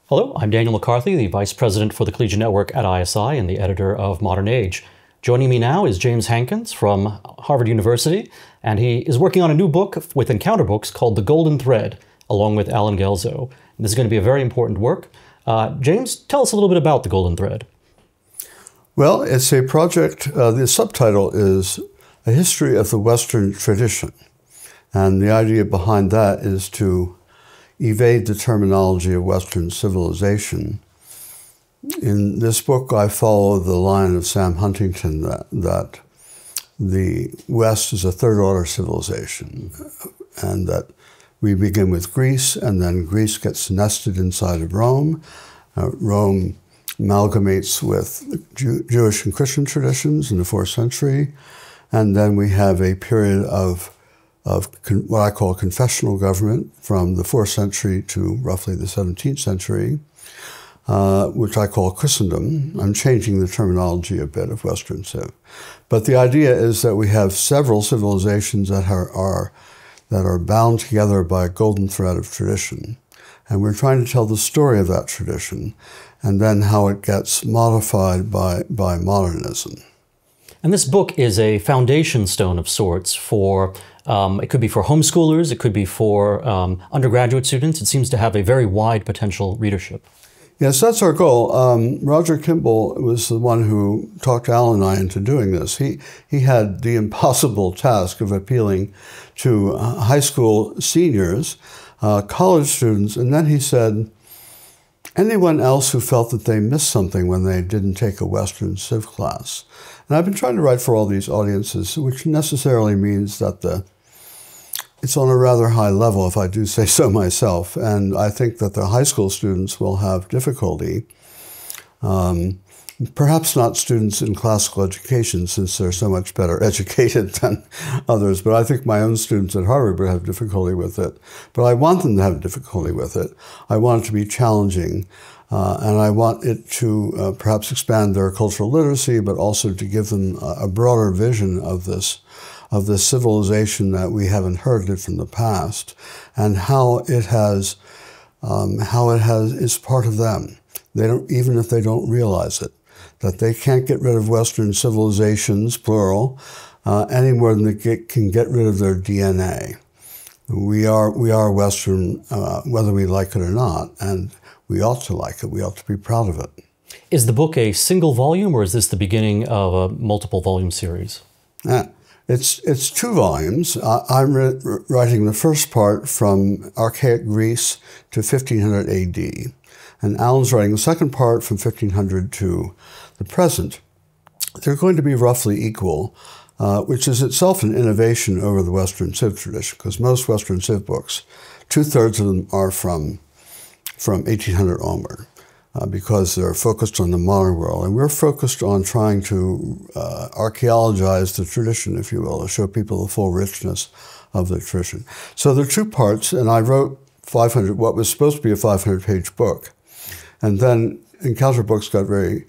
Hello, I'm Daniel McCarthy, the Vice President for the Collegiate Network at ISI and the editor of Modern Age. Joining me now is James Hankins from Harvard University, and he is working on a new book with Encounter Books called The Golden Thread, along with Alan Gelzo. And this is going to be a very important work. James, tell us a little bit about The Golden Thread. Well, it's a project, the subtitle is A History of the Western Tradition. And the idea behind that is to evade the terminology of Western civilization. In this book, I follow the line of Sam Huntington that the West is a third-order civilization, and that we begin with Greece, and then Greece gets nested inside of Rome. Rome amalgamates with Jewish and Christian traditions in the 4th century, and then we have a period of what I call confessional government from the 4th century to roughly the 17th century, which I call Christendom. I'm changing the terminology a bit of Western Civ. But the idea is that we have several civilizations that are bound together by a golden thread of tradition. And we're trying to tell the story of that tradition and then how it gets modified by modernism. And this book is a foundation stone of sorts for, it could be for homeschoolers, it could be for undergraduate students. It seems to have a very wide potential readership. Yes, that's our goal. Roger Kimball was the one who talked Alan and I into doing this. He had the impossible task of appealing to high school seniors, college students, and then he said, anyone else who felt that they missed something when they didn't take a Western Civ class. And I've been trying to write for all these audiences, which necessarily means that it's on a rather high level, if I do say so myself. And I think that the high school students will have difficulty, perhaps not students in classical education, since they're so much better educated than others, but I think my own students at Harvard would have difficulty with it. But I want them to have difficulty with it. I want it to be challenging, and I want it to perhaps expand their cultural literacy, but also to give them a broader vision of this civilization that we have inherited from the past, and how it is part of them. They don't, even if they don't realize it, that they can't get rid of Western civilizations, plural, any more than they can get rid of their DNA. We are Western, whether we like it or not, and we ought to like it. We ought to be proud of it. Is the book a single volume, or is this the beginning of a multiple volume series? It's 2 volumes. I'm writing the first part from archaic Greece to 1500 AD. And Alan's writing the second part from 1500 to the present. They're going to be roughly equal, which is itself an innovation over the Western Civ tradition, because most Western Civ books, 2/3 of them are from 1800 onward, because they're focused on the modern world. And we're focused on trying to archaeologize the tradition, if you will, to show people the full richness of the tradition. So there are 2 parts, and I wrote what was supposed to be a 500-page book. And then Encounter Books got very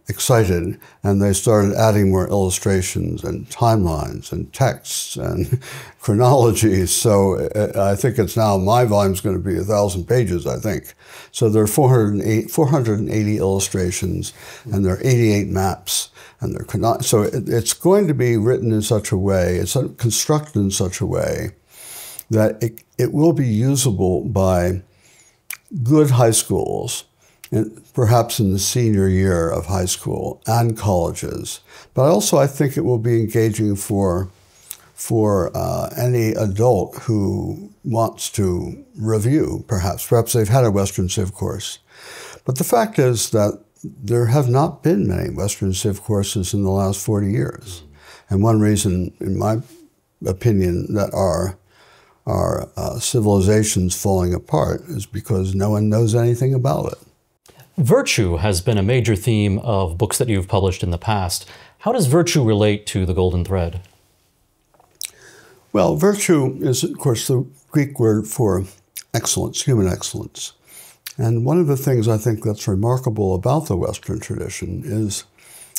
excited, and they started adding more illustrations and timelines and texts and chronologies. So I think it's now, my volume's going to be 1,000 pages, I think. So there are 480 illustrations, and there are 88 maps. And so it's going to be written in such a way, it's constructed in such a way that it will be usable by good high schools, and perhaps in the senior year of high school and colleges. But also I think it will be engaging for any adult who wants to review, perhaps. Perhaps they've had a Western Civ course. But the fact is that there have not been many Western Civ courses in the last 40 years. And one reason, in my opinion, that our civilization's falling apart is because no one knows anything about it. Virtue has been a major theme of books that you've published in the past. How does virtue relate to the Golden Thread? Well, virtue is, of course, the Greek word for excellence, human excellence. And one of the things I think that's remarkable about the Western tradition is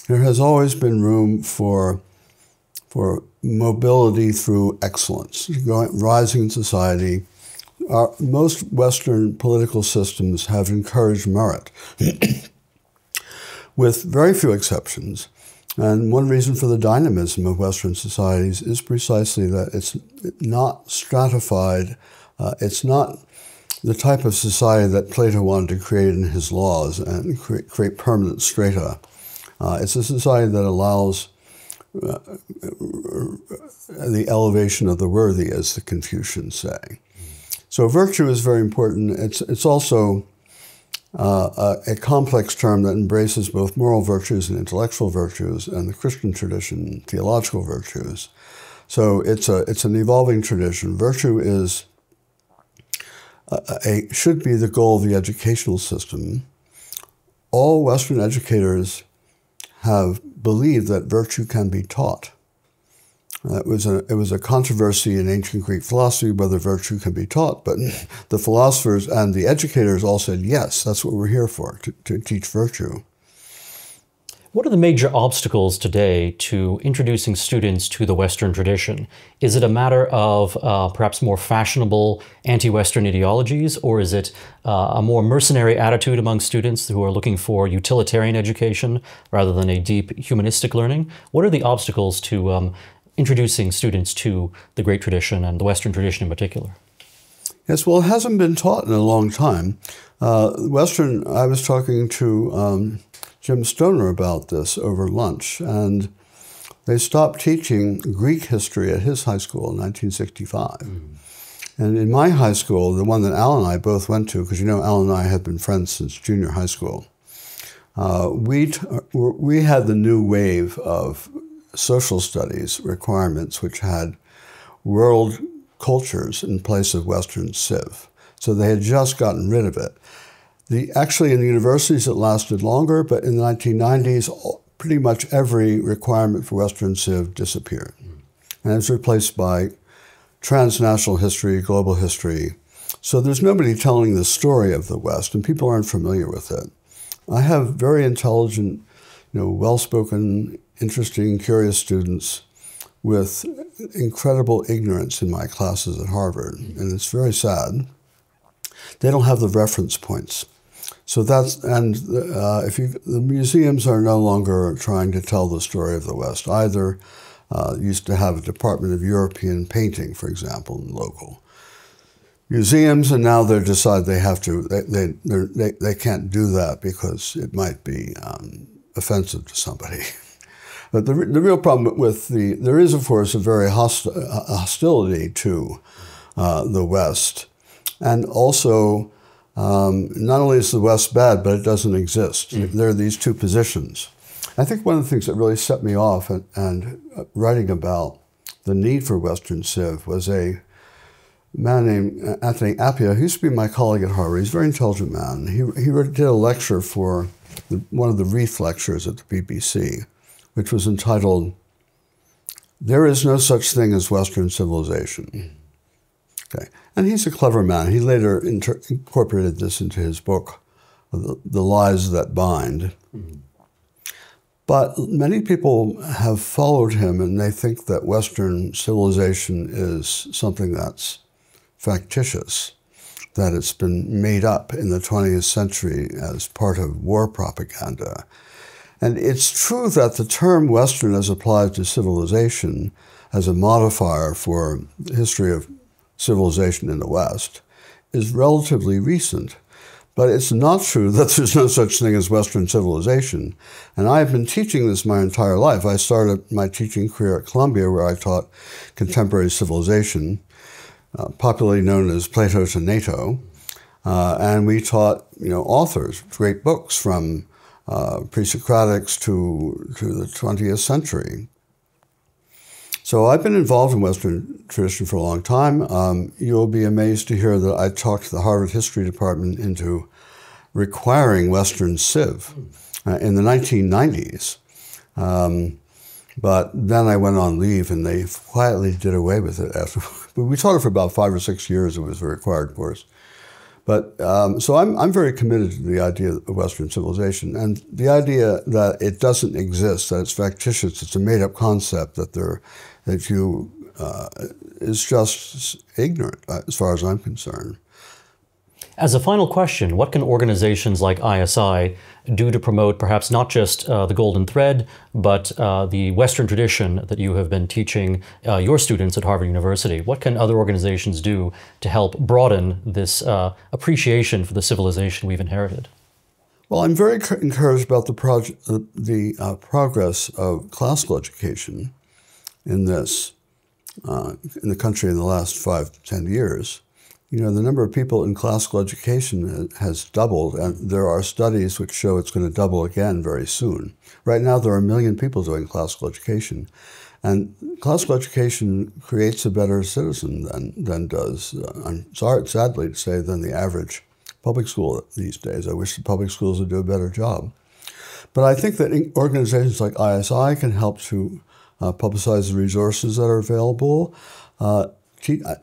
there has always been room for mobility through excellence, rising in society, most Western political systems have encouraged merit, with very few exceptions. And one reason for the dynamism of Western societies is precisely that it's not stratified. It's not the type of society that Plato wanted to create in his laws and create permanent strata. It's a society that allows the elevation of the worthy, as the Confucians say. So virtue is very important. It's also a complex term that embraces both moral virtues and intellectual virtues, and the Christian tradition, theological virtues. So it's an evolving tradition. Virtue is should be the goal of the educational system. All Western educators have believed that virtue can be taught. It was a controversy in ancient Greek philosophy whether virtue can be taught, but the philosophers and the educators all said, yes, that's what we're here for, to teach virtue. What are the major obstacles today to introducing students to the Western tradition? Is it a matter of perhaps more fashionable anti-Western ideologies, or is it a more mercenary attitude among students who are looking for utilitarian education rather than a deep humanistic learning? What are the obstacles to introducing students to the great tradition and the Western tradition in particular? Yes, well, it hasn't been taught in a long time. I was talking to Jim Stoner about this over lunch, and they stopped teaching Greek history at his high school in 1965. And in my high school, the one that Al and I both went to, because you know Al and I have been friends since junior high school, we had the new wave of social studies requirements, which had world cultures in place of Western civ. So they had just gotten rid of it. Actually, in the universities, it lasted longer, but in the 1990s, pretty much every requirement for Western civ disappeared. And it was replaced by transnational history, global history. So there's nobody telling the story of the West, and people aren't familiar with it. I have very intelligent, well-spoken, interesting, curious students with incredible ignorance in my classes at Harvard, and it's very sad. They don't have the reference points. So the museums are no longer trying to tell the story of the West either. Used to have a Department of European Painting, for example, in local museums, and now they decide they have to. They can't do that because it might be offensive to somebody. But the real problem with there is, of course, a very hostility to the West, and also. Not only is the West bad, but it doesn't exist. There are these two positions. I think one of the things that really set me off and writing about the need for Western civ was a man named Anthony Appia, who used to be my colleague at Harvard. He's a very intelligent man. He did a lecture for one of the Reef lectures at the BBC, which was entitled, "There is no such thing as Western civilization." Okay. And he's a clever man. He later incorporated this into his book, The Lies That Bind. But many people have followed him, and they think that Western civilization is something that's factitious, that it's been made up in the 20th century as part of war propaganda. And it's true that the term Western as applied to civilization as a modifier for the history of civilization in the West is relatively recent, but it's not true that there's no such thing as Western civilization. And I've been teaching this my entire life. I started my teaching career at Columbia, where I taught contemporary civilization, popularly known as Plato to NATO, and we taught authors, great books from pre-Socratics to the 20th century. So I've been involved in Western tradition for a long time. You'll be amazed to hear that I talked the Harvard History Department into requiring Western civ in the 1990s. But then I went on leave and they quietly did away with it. We taught it for about 5 or 6 years. It was a required course. But so I'm very committed to the idea of Western civilization, and the idea that it doesn't exist, that it's factitious, it's a made-up concept, that you is just ignorant as far as I'm concerned. As a final question, what can organizations like ISI do to promote perhaps not just the golden thread, but the Western tradition that you have been teaching your students at Harvard University? What can other organizations do to help broaden this appreciation for the civilization we've inherited? Well, I'm very encouraged about the progress of classical education in the country in the last 5 to 10 years. You know, the number of people in classical education has doubled, and there are studies which show it's going to double again very soon. Right now, there are 1 million people doing classical education, and classical education creates a better citizen than does, I'm sorry, sadly to say, than the average public school these days. I wish the public schools would do a better job. But I think that organizations like ISI can help to publicize the resources that are available.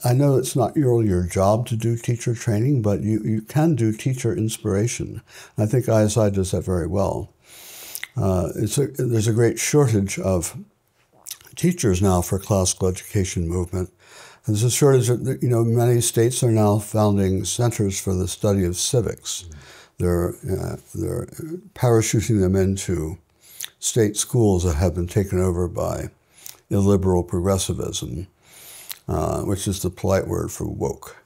I know it's not your job to do teacher training, but you can do teacher inspiration. I think ISI does that very well. There's a great shortage of teachers now for classical education movement. And there's a shortage of, many states are now founding centers for the study of civics. They're parachuting them into state schools that have been taken over by illiberal progressivism, which is the polite word for woke.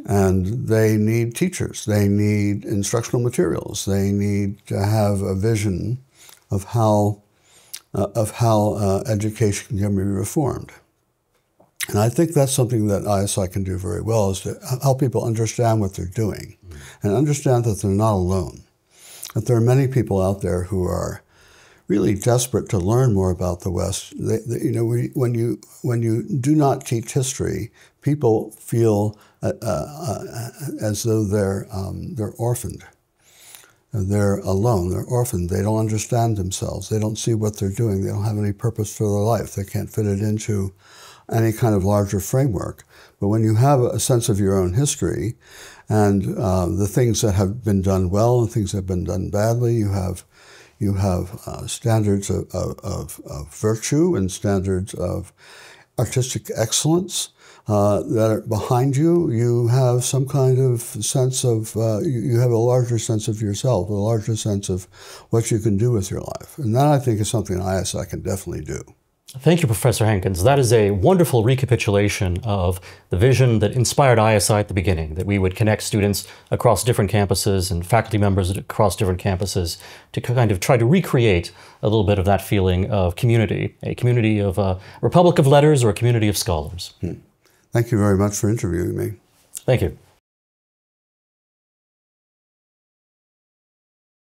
And they need teachers. They need instructional materials. They need to have a vision of how education can be reformed. And I think that's something that ISI can do very well, is to help people understand what they're doing and understand that they're not alone, that there are many people out there who are really desperate to learn more about the West. When you do not teach history, people feel as though they're orphaned. They're alone. They're orphaned. They don't understand themselves. They don't see what they're doing. They don't have any purpose for their life. They can't fit it into any kind of larger framework. But when you have a sense of your own history and the things that have been done well and things that have been done badly, you have standards of virtue and standards of artistic excellence that are behind you. You have some kind of sense of, you have a larger sense of yourself, a larger sense of what you can do with your life. And that, I think, is something ISI can definitely do. Thank you, Professor Hankins. That is a wonderful recapitulation of the vision that inspired ISI at the beginning, that we would connect students across different campuses and faculty members across different campuses to kind of try to recreate a little bit of that feeling of community, a community of a republic of letters or a community of scholars. Thank you very much for interviewing me. Thank you.